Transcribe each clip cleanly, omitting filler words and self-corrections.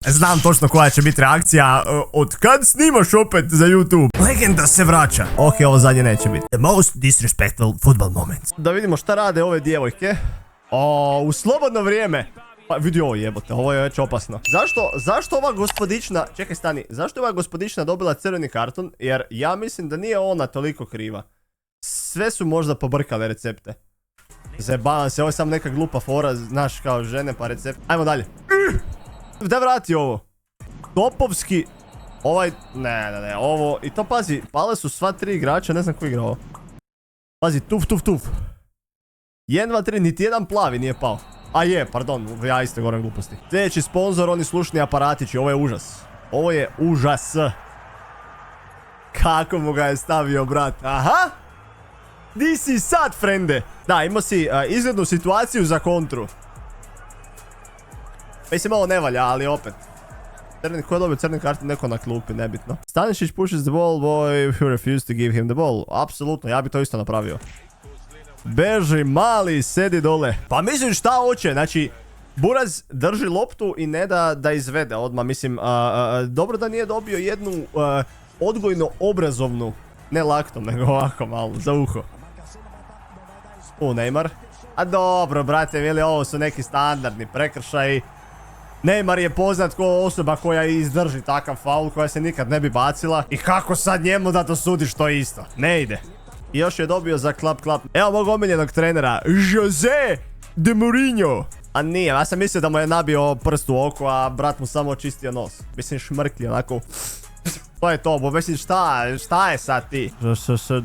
Znam točno koja će biti reakcija. Od kad snimaš opet za YouTube? Legenda se vraća. Ok, ovo zadnje neće biti. The most disrespectful football moments. Da vidimo šta rade ove djevojke. U slobodno vrijeme. Pa vidi ovo jebote, ovo je već opasno. Zašto ova gospodična... Čekaj stani, zašto je ova gospodična dobila crveni karton? Jer ja mislim da nije ona toliko kriva. Sve su možda pobrkale recepte. Zajebavam se, ovo je samo neka glupa fora, znaš, kao žene pa recept. Ajmo dalje. Da vrati ovo. Topovski. Ovaj, ne, ovo. I to pazi, pale su sva tri igrača, ne znam ko igra ovo. Pazi, tuf. 1, 2, 3, niti jedan plavi nije pao. A je, pardon, ja isto govorim gluposti. Sljedeći sponzor, oni slušni aparatići, ovo je užas. Ovo je užas. Kako mu ga je stavio, brat? Aha! Di si sad, frende? Da, imao si izglednu situaciju za kontru. Mislim, ovo ne valja, ali opet. Ko je dobio crni karton, neko na klupi, nebitno. Stanišić pushes the ball, boy who refused to give him the ball. Apsolutno, ja bi to isto napravio. Beži, mali, sedi dole. Pa mislim šta hoće, znači... Buraz drži loptu i ne da izvede odmah, mislim, dobro da nije dobio jednu odgojno-obrazovnu, ne laktom, nego ovako malo, za uho. Neymar. A dobro, brate, mili, ovo su neki standardni prekršaji. Neymar je poznat kao osoba koja izdrži takav faul, koja se nikad ne bi bacila. I kako sad njemu da to sudiš, to isto? Ne ide. I još je dobio za klap. Evo mog omiljenog trenera, Jose de Mourinho. A nije, ja sam mislio da mu je nabio prst u oko, a brat mu samo očistio nos. Mislim, šmrkli onako. To je to, bo mislim, šta je sad ti?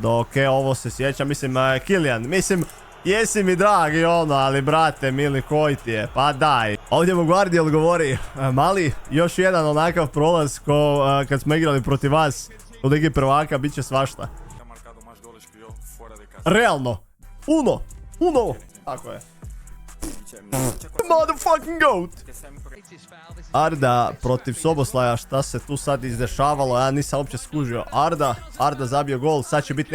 Ok, ovo se sjeća, mislim, Kylian, mislim, jesi mi dragi ono, ali brate, mili, koji ti je? Pa daj. Ovdje mu Guardiol govori, mali, još jedan onakav prolaz ko kad smo igrali protiv vas u Ligi prvaka, bit će svašta. Realno. Uno. Tako je. Motherfucking goat. Arda protiv Soboslaja, šta se tu sad izdešavalo, ja nisam uopće skužio. Arda zabio gol, sad će biti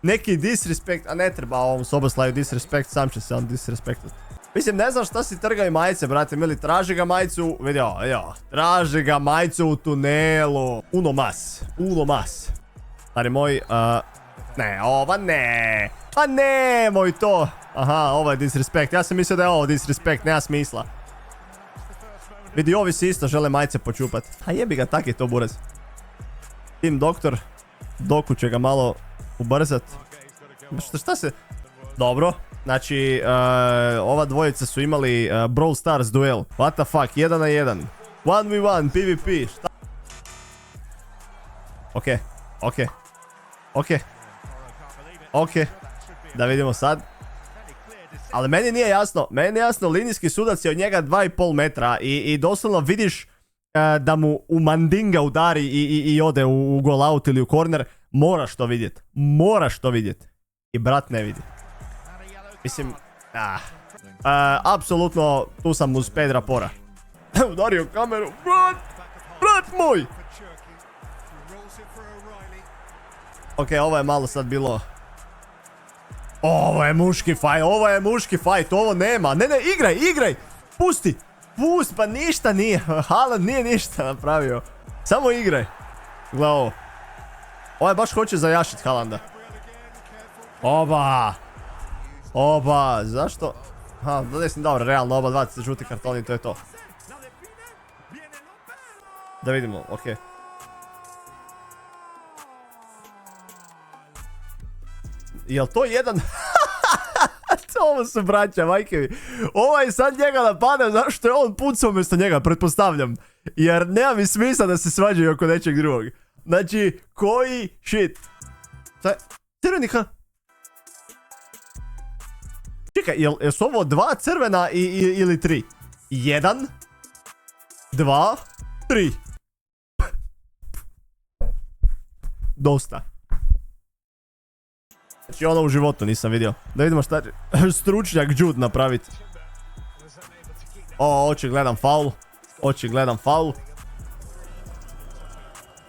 neki disrespekt, a ne treba ovom Soboslaju disrespekt, sam će se on disrespektat. Mislim, ne znam šta si trgaju majice, brate mili, traži ga majicu, vidio, traži ga majicu u tunelu. Uno mas. Stari moj, ne, ova ne. Pa nemoj to. Aha, ovo je disrespekt. Ja sam mislio da je ovo disrespekt, nema smisla. Vidi, ovi si isto žele majice počupat. A jebi ga, tak je to buraz. Tim doktor. Doku će ga malo ubrzat. Šta se... Dobro. Znači, ova dvojica su imali Brawl Stars duel. What the fuck, 1 na 1. 1v1, PvP. Šta? Ok. Da vidimo sad. Ali meni nije jasno, linijski sudac je od njega 2,5 metra i doslovno vidiš da mu u mandinga udari i ode u goal out ili u corner. Moraš to vidjet. I brat ne vidi. Mislim, apsolutno tu sam uz Pedra Pora. Udario kameru, brat moj! Ok, ovo je malo sad bilo... Ovo je muški fight, ovo nema. Ne, igraj. Pusti, pa ništa nije. Haaland nije ništa napravio. Samo igraj. Gledaj ovo. Ovaj baš hoće zajašit Haalanda. Oba, zašto? Dobro, realno, oba dva se žuti kartoni, to je to. Da vidimo, okej. Jel to jedan... Ovo su braća, majke mi. Ovaj sad njega napada, zašto je on pucao umjesto njega, pretpostavljam. Jer nema mi smisla da se svađaju oko nečeg drugog. Znači, koji shit. Crvenika. Čekaj, jel su ovo 2 crvena ili 3? 1, 2, 3. Dosta. Znači ono u životu nisam vidio. Da vidimo šta će stručnjak Jude napraviti. Očigledan faul.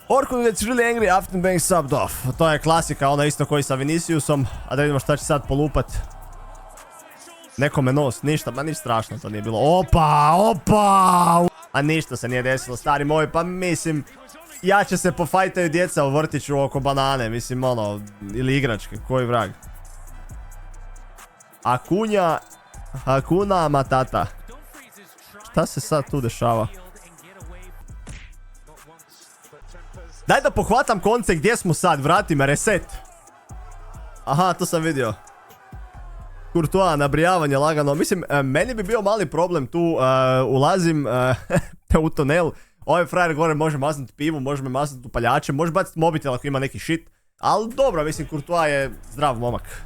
Orkun gets really angry after being subbed off. To je klasika, ona isto koji sa Viniciusom. A da vidimo šta će sad polupat. Nekome nos, ništa strašno to nije bilo. Opa! A ništa se nije desilo, stari moj, pa mislim... Ja će se pofajtaju djeca u vrtiću oko banane, mislim ono, ili igračke, koji vrag. Hakuna Matata. Šta se sad tu dešava? Daj da pohvatam konce gdje smo sad, vrati me, reset. Aha, to sam vidio. Courtois, nabrijavanje lagano. Mislim, meni bi bio mali problem tu, ulazim u tunel. Ovaj frajer gore može maznut pivu, može me maznut upaljače, može baciti mobitel ako ima neki shit. Ali dobro, mislim, Courtois je zdrav momak.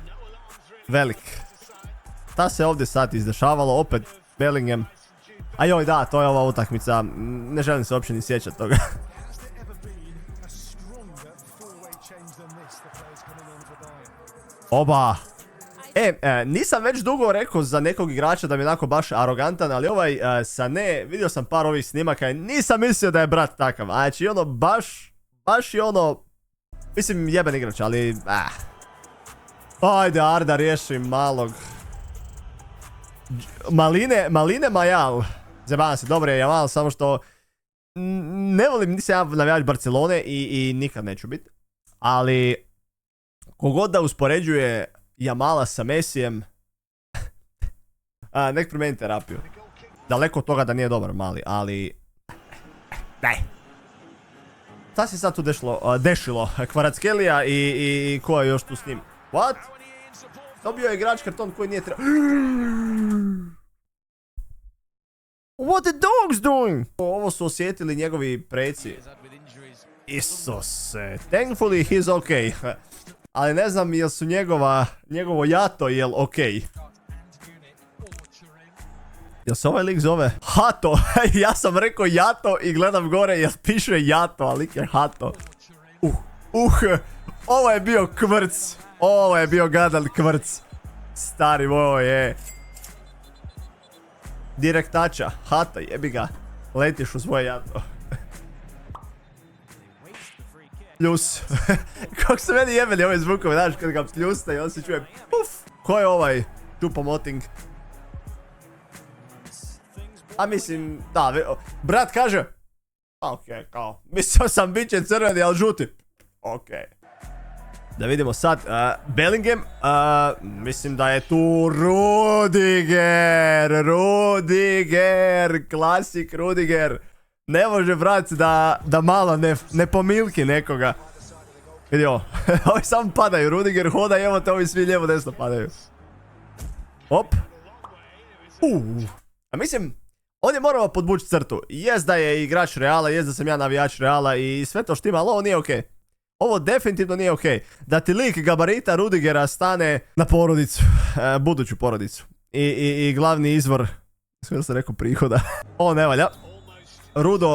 Velik. Šta se ovdje sad izdešavalo? Opet Bellingham. A joj da, to je ova utakmica. Ne želim se uopće ni sjećati toga. Oba. Nisam već dugo rekao za nekog igrača da mi je onako baš arogantan, ali ovaj Sané, vidio sam par ovih snimaka i nisam mislio da je brat takav. Znači ono baš je ono, mislim jeben igrač, ali Ajde Arda, riješi malog. Maline Majal. Zabavam se, dobro je Jamal, samo što ne volim, nisam ja navijač Barcelone i nikad neću biti. Ali kogod da uspoređuje Jamala sa Messijem, nek promeni terapiju. Daleko od toga da nije dobar mali, ali... Daj. Šta se sad tu dešilo? Kvaratskhelia i ko je još tu s njim? What? Dobio je igrač karton koji nije trebao... What the dog's doing? Ovo su osjetili njegovi preci. Isuse. Thankfully he's okay. Ali ne znam jel su njegovo jato jel okej. Jel se ovaj lik zove Hato? Ja sam rekao jato i gledam gore jel piše jato, a lik je Hato. Ovo je bio kvrc. Ovo je bio gadan kvrc. Stari moj je. Direktača. Hato, jebi ga. Letiš u svoje jato. Pljus. Kako se meni jebeli ove zvukove, znaš, kad ga pljusta i on se čuje puf. Ko je ovaj Choupo-Moting? A mislim, da, brat kaže okej, kao, mislio sam bit će crveni, ali žuti. Okej. Da vidimo sad, Bellingham, mislim da je tu Rudiger, klasik Rudiger. Ne može brat da malo ne pomilki nekoga. Vidi ovo, ovi samo padaju, Rudiger hoda i evo te ovi svi lijevo desno padaju. Op. A mislim, on je morao podvući crtu. Jest da je igrač Reala, jest da sam ja navijač Reala i sve to štima, ali ovo nije okej. Ovo definitivno nije okej. Da ti lik gabarita Rudigera stane na porodicu, buduću porodicu. I glavni izvor, sve sam rekao, prihoda. Ovo ne valja.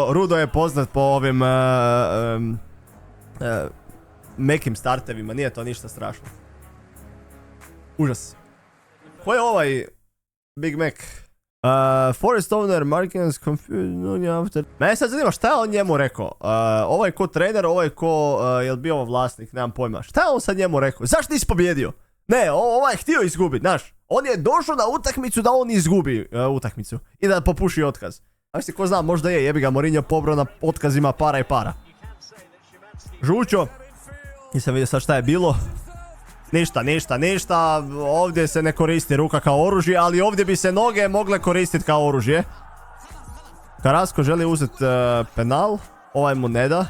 Rudo je poznat po ovim mekim startevima, nije to ništa strašno. Užas. Ko je ovaj Big Mac? Forest owner, Markins, confused, mene sad zanima šta je on njemu rekao. Ovo je ko trener, ovo je ko, jel bio ovo vlasnik, nemam pojma. Šta je on sad njemu rekao? Zašto nisi pobjedio? Ne, ovaj je htio izgubiti, znaš. On je došao na utakmicu da on izgubi utakmicu. I da popuši otkaz. A mislim, ko zna, možda je, jebi ga, Mourinho pobrao na otkazima para i para. Žučo. Nisam vidio sad šta je bilo. Ništa. Ovdje se ne koristi ruka kao oružje, ali ovdje bi se noge mogle koristiti kao oružje. Carrasco želi uzeti penal. Ovaj mu ne da.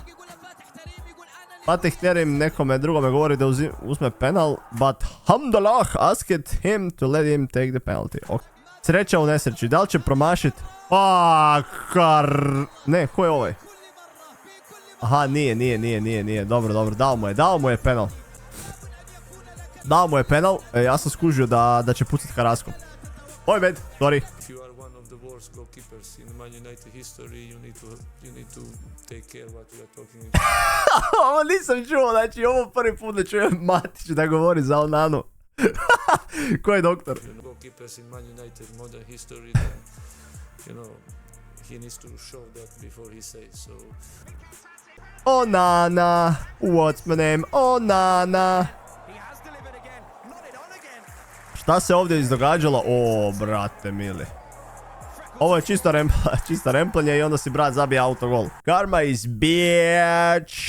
Fatih Terim nekome drugome govori da uzme penal. But Hamdallah asked him to let him take the penalty. Okay. Sreća u nesreći. Da li će promašit? Ne, ko je ovaj? Aha, nije. Dobro. Dao mu je penal. Dao mu je penal, ja sam skužio da će pucati Carrasco. Oj bad, sorry. If you are one of the worst goalkeepers in Man United history, you need to take care what you are talking about. Ovo nisam čuo, znači ovo prvi put da čujem Matić da govori za Onanu. Ko je doktor? Goalkeepers in Man United modern history, then, you know, he needs to show that before he says so. Onana, what's my name? Onana. Šta se ovdje izdogađalo? O, brate mili. Ovo je čisto remplenje i onda si brat zabije autogol. Karma is bitch.